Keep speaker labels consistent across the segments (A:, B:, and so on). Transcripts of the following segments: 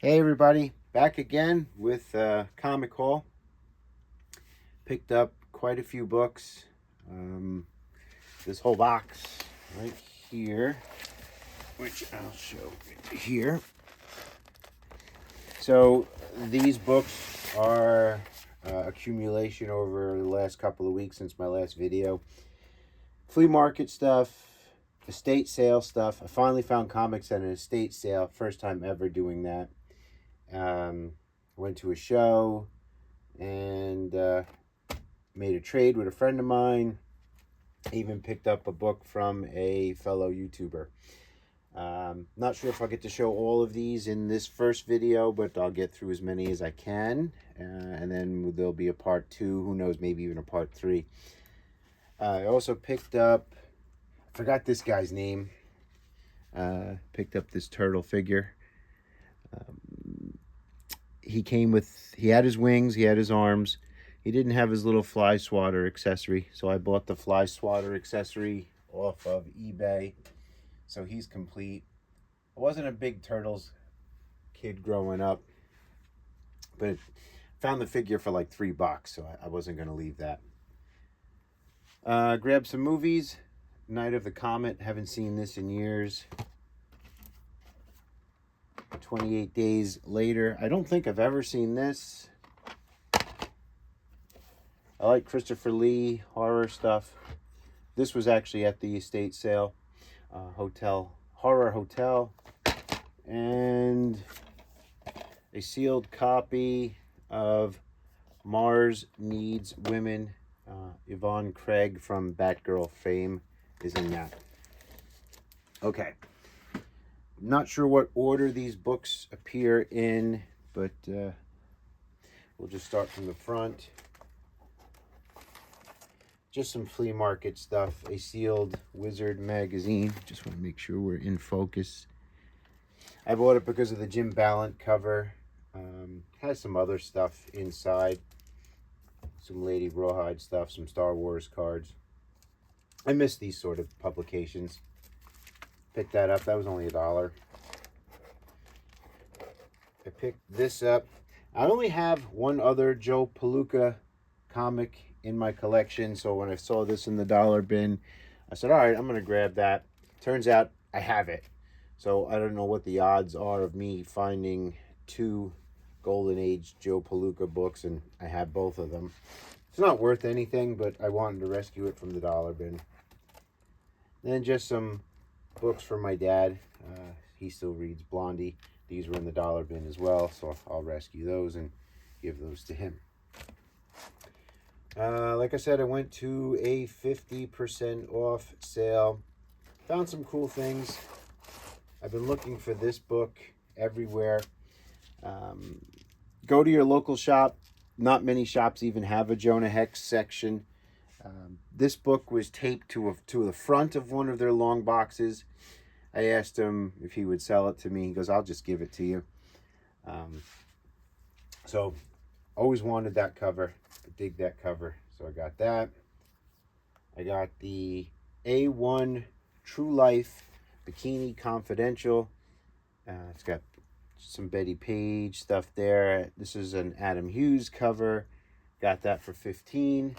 A: Hey everybody, back again with comic haul. Picked up quite a few books. This whole box right here, which I'll show here. So these books are accumulation over the last couple of weeks since my last video. Flea market stuff, estate sale stuff. I finally found comics at an estate sale. First time ever doing that. Went to a show and made a trade with a friend of mine. Even picked up a book from a fellow YouTuber. Not sure if I'll get to show all of these in this first video, but I'll get through as many as I can. And then there'll be a part 2. Who knows, maybe even a part 3. I also picked up, I forgot this guy's name. Picked up this turtle figure. He had his wings, he had his arms. He didn't have his little fly swatter accessory, so I bought the fly swatter accessory off of eBay. So he's complete. I wasn't a big Turtles kid growing up, but found the figure for like $3, so I wasn't going to leave that. Grabbed some movies. Night of the Comet, haven't seen this in years. 28 Days Later. I don't think I've ever seen this. I like Christopher Lee horror stuff. This was actually at the estate sale. Horror Hotel. And a sealed copy of Mars Needs Women. Yvonne Craig from Batgirl fame is in that. Okay. Not sure what order these books appear in, but we'll just start from the front. Just some flea market stuff. A sealed Wizard magazine. Just want to make sure we're in focus. I bought it because of the Jim Ballant cover. Has some other stuff inside. Some Lady Rawhide stuff, some Star Wars cards. I miss these sort of publications. Picked that up. That was only $1. I picked this up. I only have one other Joe Palooka comic in my collection, so when I saw this in the dollar bin, I said, all right, I'm going to grab that. Turns out I have it. So I don't know what the odds are of me finding 2 Golden Age Joe Palooka books, and I have both of them. It's not worth anything, but I wanted to rescue it from the dollar bin. Then just some books for my dad. He still reads Blondie. These were in the dollar bin as well, so I'll rescue those and give those to him. Like I said, I went to a 50% off sale. Found some cool things. I've been looking for this book everywhere. Go to your local shop. Not many shops even have a Jonah Hex section. This book was taped to the front of one of their long boxes. I asked him if he would sell it to me. He goes, I'll just give it to you. So, always wanted that cover. I dig that cover. So I got that. I got the A1 True Life Bikini Confidential. It's got some Betty Page stuff there. This is an Adam Hughes cover. Got that for $15.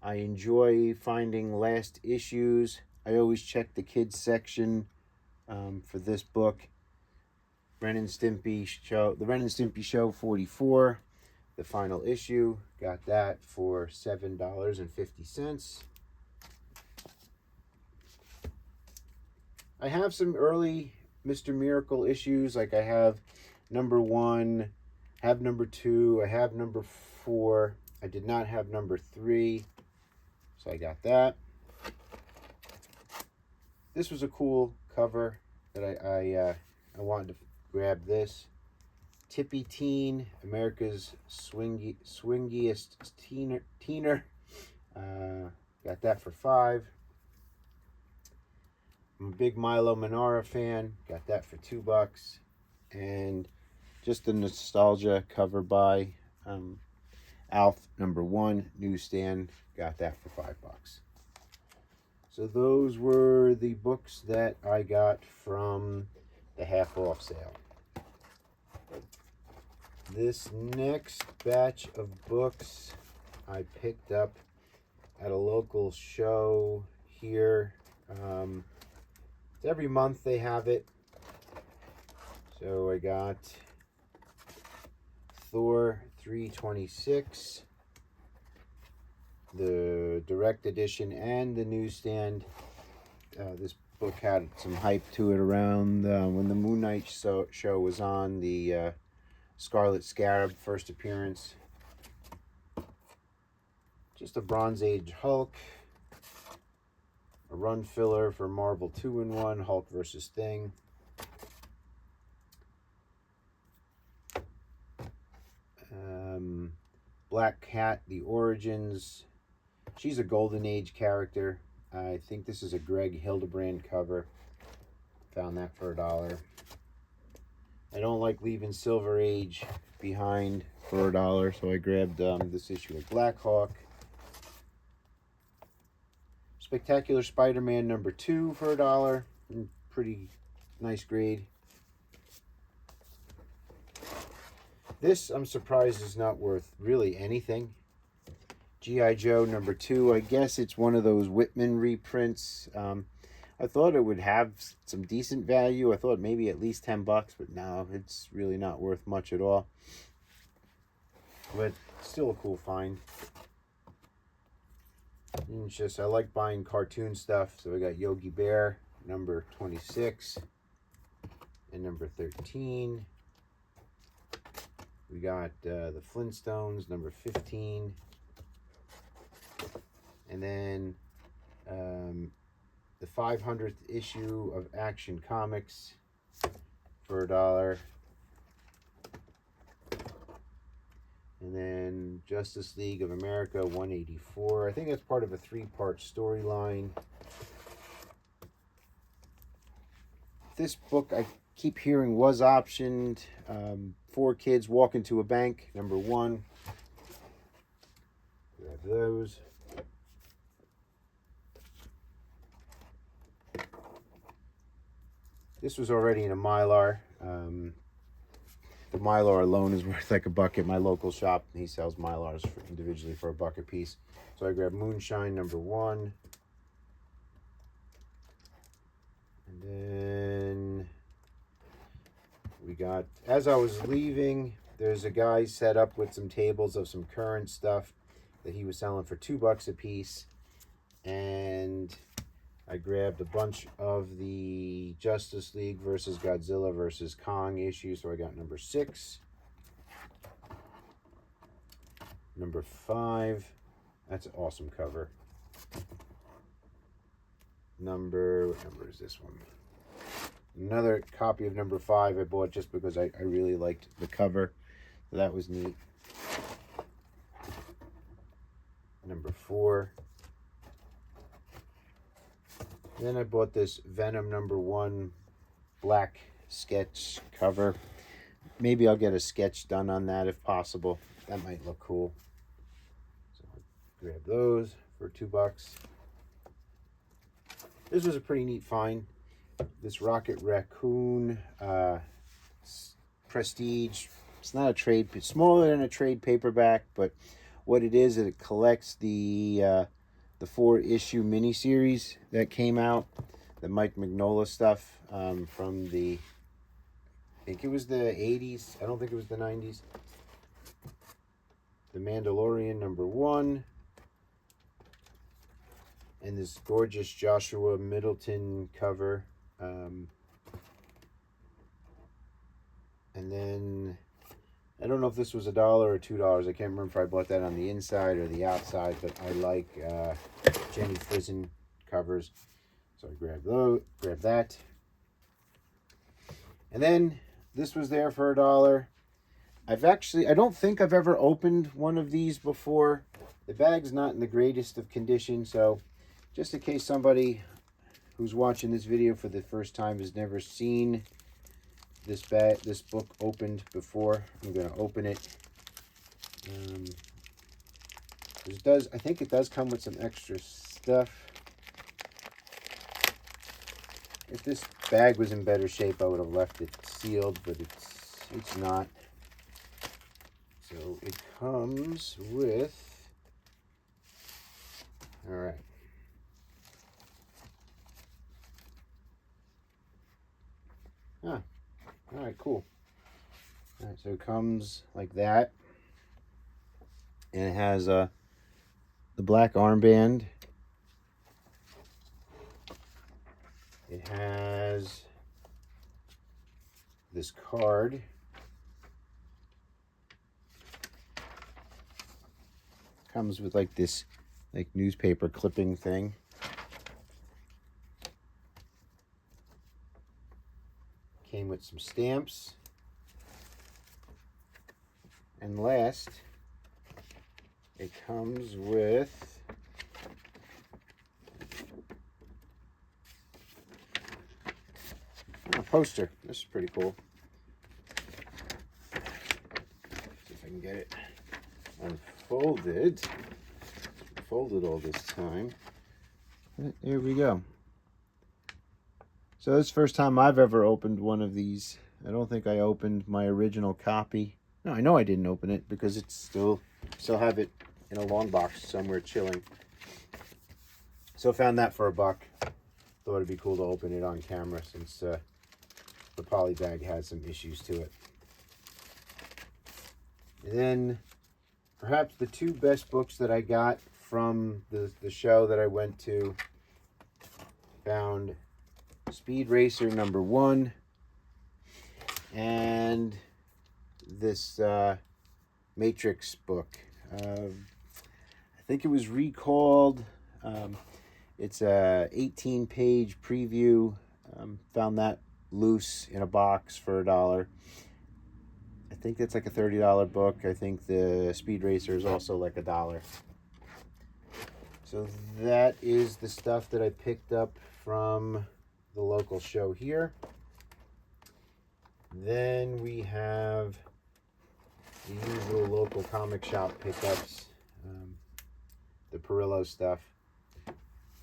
A: I enjoy finding last issues. I always check the kids section for this book. The Ren and Stimpy Show 44, the final issue. Got that for $7.50. I have some early Mr. Miracle issues. Like I have number 1, have number 2, I have number 4. I did not have number 3, so I got that. This was a cool cover that I wanted to grab this. Tippy Teen, America's swingiest teener. Got that for $5. I'm a big Milo Manara fan. Got that for $2. And just the nostalgia cover by Alf #1 newsstand. Got that for $5. So those were the books that I got from the half off sale. This next batch of books I picked up at a local show here. Every month they have it. So I got Thor 326, the direct edition and the newsstand. This book had some hype to it around when the Moon Knight show was on, the Scarlet Scarab first appearance. Just a Bronze Age Hulk, a run filler for Marvel 2-in-1, Hulk versus Thing. Black Cat, The Origins. She's a Golden Age character. I think this is a Greg Hildebrand cover. Found that for $1. I don't like leaving Silver Age behind for $1, so I grabbed this issue of Black Hawk. Spectacular Spider-Man #2 for $1. Pretty nice grade. This, I'm surprised, is not worth really anything. G.I. Joe #2. I guess it's one of those Whitman reprints. I thought it would have some decent value. I thought maybe at least $10, but no, it's really not worth much at all. But still a cool find. And it's just, I like buying cartoon stuff, so I got Yogi Bear #26 and #13. We got the Flintstones #15. And then the 500th issue of Action Comics for $1. And then Justice League of America 184. I think that's part of a 3-part storyline. This book I keep hearing was optioned. 4 Kids Walk into a Bank #1. Grab those. This was already in a Mylar. The Mylar alone is worth like $1 at my local shop. He sells Mylars individually for $1 a piece. So I grabbed Moonshine #1. And then we got, as I was leaving, there's a guy set up with some tables of some current stuff that he was selling for $2 a piece. And I grabbed a bunch of the Justice League versus Godzilla versus Kong issues. So I got #6. #5. That's an awesome cover. What number is this one? Another copy of #5 I bought just because I really liked the cover. So that was neat. #4. Then I bought this Venom #1 black sketch cover. Maybe I'll get a sketch done on that if possible. That might look cool. So I grabbed those for $2. This was a pretty neat find. This Rocket Raccoon Prestige. It's not a trade. It's smaller than a trade paperback, but what it is, it collects the 4-issue miniseries that came out, the Mike Mignola stuff from the, I think it was the 80s. I don't think it was the 90s. The Mandalorian #1. And this gorgeous Joshua Middleton cover. And then, I don't know if this was $1 or $2. I can't remember if I bought that on the inside or the outside, but I like Jenny Frison covers. So I grabbed that. And then this was there for $1. I don't think I've ever opened one of these before. The bag's not in the greatest of condition, so just in case somebody who's watching this video for the first time has never seen this book opened before, I'm going to open it. I think it does come with some extra stuff. If this bag was in better shape, I would have left it sealed, but it's not. So it comes with, all right. Ah, all right, cool. All right, so it comes like that. And it has the black armband. It has this card. Comes with like this newspaper clipping thing. Came with some stamps. And last, it comes with a poster. This is pretty cool. See if I can get it unfolded. Folded all this time. Here we go. So this is the first time I've ever opened one of these. I don't think I opened my original copy. No, I know I didn't open it because it's still have it in a long box somewhere chilling. So I found that for $1. Thought it'd be cool to open it on camera since the poly bag has some issues to it. And then perhaps the two best books that I got from the show that I went to. Found Speed Racer #1 and this Matrix book. I think it was recalled. It's a 18-page preview. Found that loose in a box for $1. I think that's like a $30 book. I think the Speed Racer is also like $1. So that is the stuff that I picked up from the local show here. Then we have the usual local comic shop pickups. The Perillo stuff.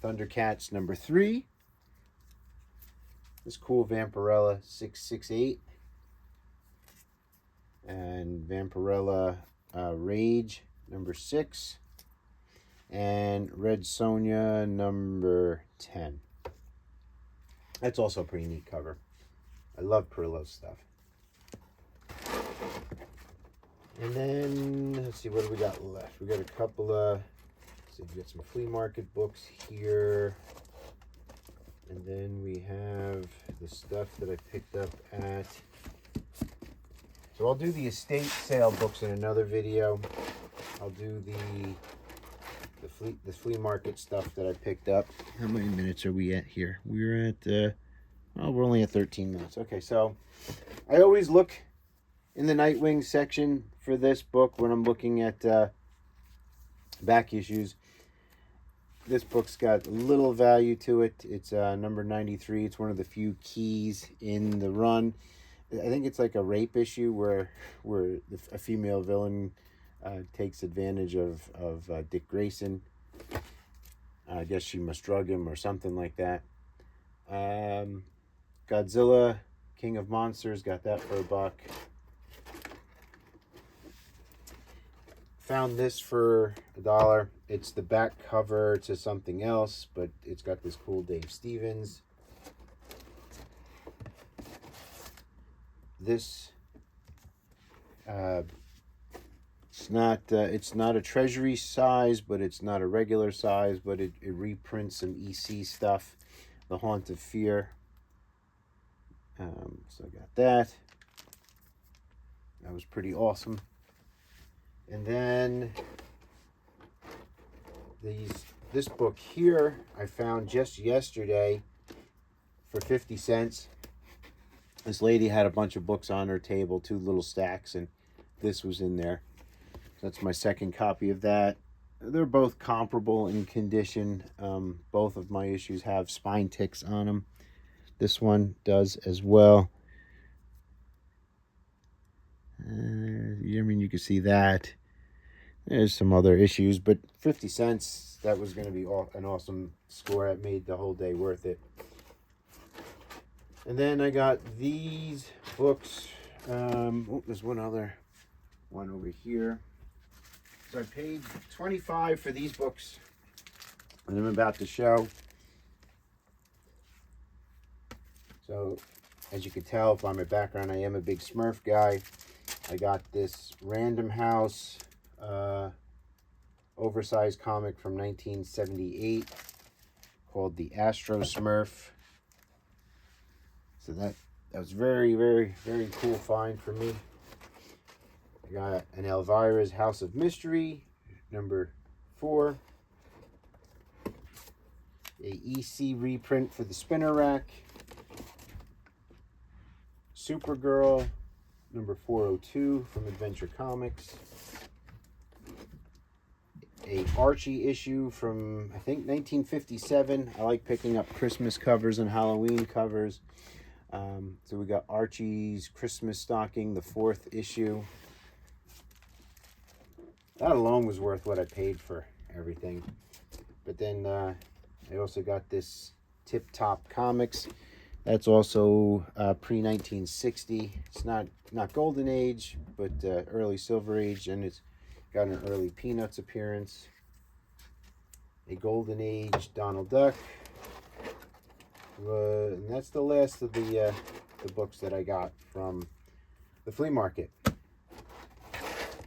A: Thundercats #3. This cool Vampirella 668. And Vampirella Rage #6. And Red Sonja #10. That's also a pretty neat cover. I love Perillo's stuff. And then, let's see, what do we got left? We got a couple of, so we got some flea market books here. And then we have the stuff that I picked up at, so I'll do the estate sale books in another video. I'll do the flea market stuff that I picked up. How many minutes are we at here? We're at, well, we're only at 13 minutes. Okay, so I always look in the Nightwing section for this book when I'm looking at back issues. This book's got little value to it. It's number 93. It's one of the few keys in the run. I think it's like a rape issue where a female villain takes advantage of Dick Grayson. I guess she must drug him or something like that. Godzilla, King of Monsters, got that for $1. Found this for $1. It's the back cover to something else, but it's got this cool Dave Stevens. This it's not a treasury size, but it's not a regular size, but it reprints some EC stuff. The Haunt of Fear. So I got that. That was pretty awesome. And then this book here I found just yesterday for 50 cents. This lady had a bunch of books on her table, 2 little stacks, and this was in there. So that's my second copy of that. They're both comparable in condition. Both of my issues have spine ticks on them. This one does as well. I mean, you can see that. There's some other issues, but 50 cents, that was going to be an awesome score. It made the whole day worth it. And then I got these books. There's one other. one over here. So I paid $25 for these books that I'm about to show. So as you can tell from my background, I am a big Smurf guy. I got this Random House oversized comic from 1978 called the Astro Smurf. So that was very, very, very cool find for me. I got an Elvira's House of Mystery, number 4. A EC reprint for the spinner rack. Supergirl, number 402 from Adventure Comics. A Archie issue from, I think, 1957. I like picking up Christmas covers and Halloween covers. So we got Archie's Christmas Stocking, the 4th issue. That alone was worth what I paid for everything. But then I also got this Tip Top Comics. That's also pre-1960. It's not Golden Age, but early Silver Age, and it's got an early Peanuts appearance. A Golden Age Donald Duck. And that's the last of the books that I got from the flea market.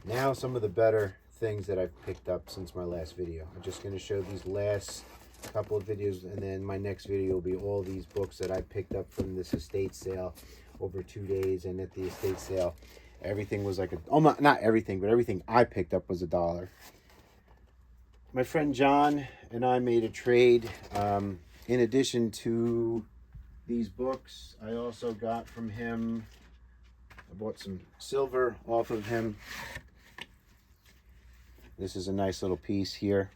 A: Now some of the better things that I've picked up since my last video. I'm just going to show these last couple of videos, and then my next video will be all these books that I picked up from this estate sale over 2 days. And at the estate sale, everything was like not everything, but everything I picked up was $1. My friend John and I made a trade. In addition to these books, I also got from him, I bought some silver off of him. This is a nice little piece here.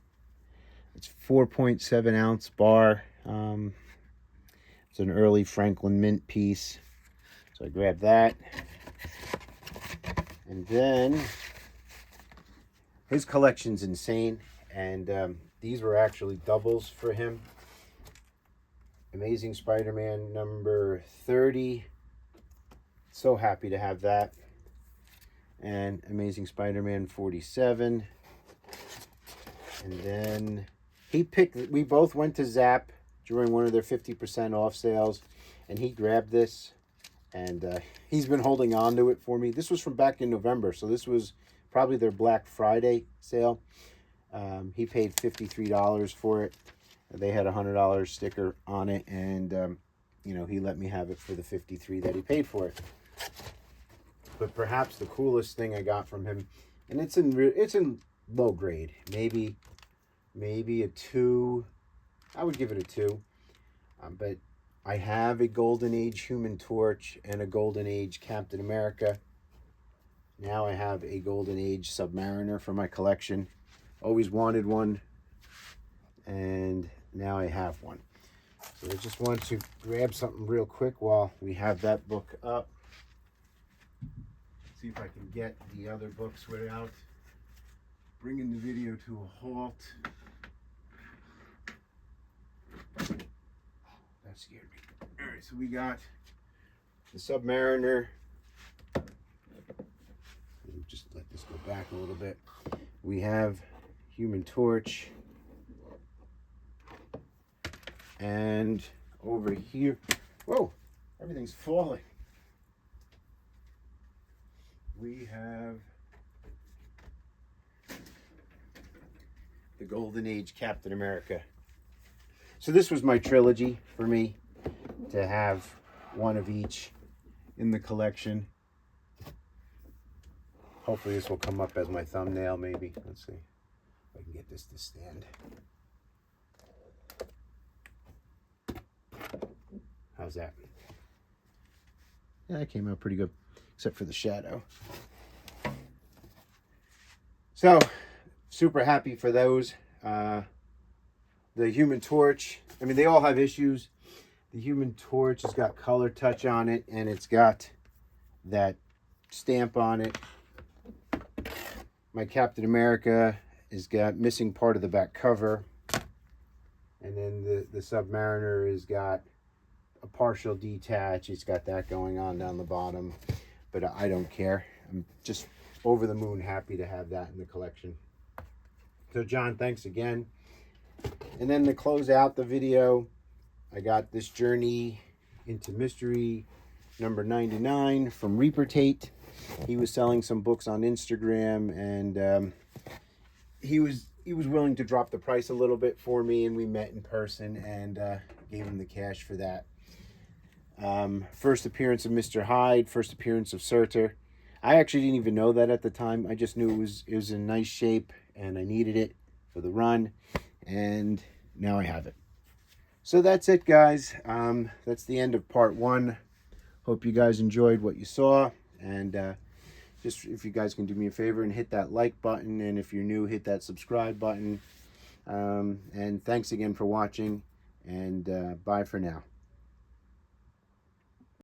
A: It's 4.7 ounce bar. It's an early Franklin Mint piece. So I grabbed that. And then his collection's insane. And these were actually doubles for him. Amazing Spider-Man number 30. So happy to have that. And Amazing Spider-Man 47. And then we both went to Zap during one of their 50% off sales, and he grabbed this, and he's been holding on to it for me. This was from back in November, so this was probably their Black Friday sale. He paid $53 for it. They had a $100 sticker on it, and he let me have it for the $53 that he paid for it. But perhaps the coolest thing I got from him, and it's in low grade, maybe a 2. I would give it a 2. But I have a Golden Age Human Torch and a Golden Age Captain America. Now I have a Golden Age Submariner for my collection. Always wanted one, and now I have one. So I just want to grab something real quick while we have that book up. See if I can get the other books without bringing the video to a halt. That scared me. All right, so we got the Submariner. Just let this go back a little bit. We have Human Torch. And over here, whoa, everything's falling. We have the Golden Age Captain America. So this was my trilogy for me, to have one of each in the collection. Hopefully this will come up as my thumbnail, maybe. Let's see if I can get this to stand. How's that? Yeah, that came out pretty good, except for the shadow. So, super happy for those. The Human Torch, I mean, they all have issues. The Human Torch has got color touch on it, and it's got that stamp on it. My Captain America has got missing part of the back cover. And then the Submariner has got a partial detach. It's got that going on down the bottom, but I don't care. I'm just over the moon happy to have that in the collection. So John, thanks again. And then to close out the video, I got this Journey into Mystery number 99 from Reaper Tate. He was selling some books on Instagram, and he was willing to drop the price a little bit for me, and we met in person and gave him the cash for that. First appearance of Mr. Hyde, first appearance of Surtur. I actually didn't even know that at the time. I just knew it was in nice shape and I needed it for the run, and now I have it. So that's it, guys. That's the end of part 1. Hope you guys enjoyed what you saw, and just if you guys can do me a favor and hit that like button, and if you're new, hit that subscribe button. And thanks again for watching, and bye for now.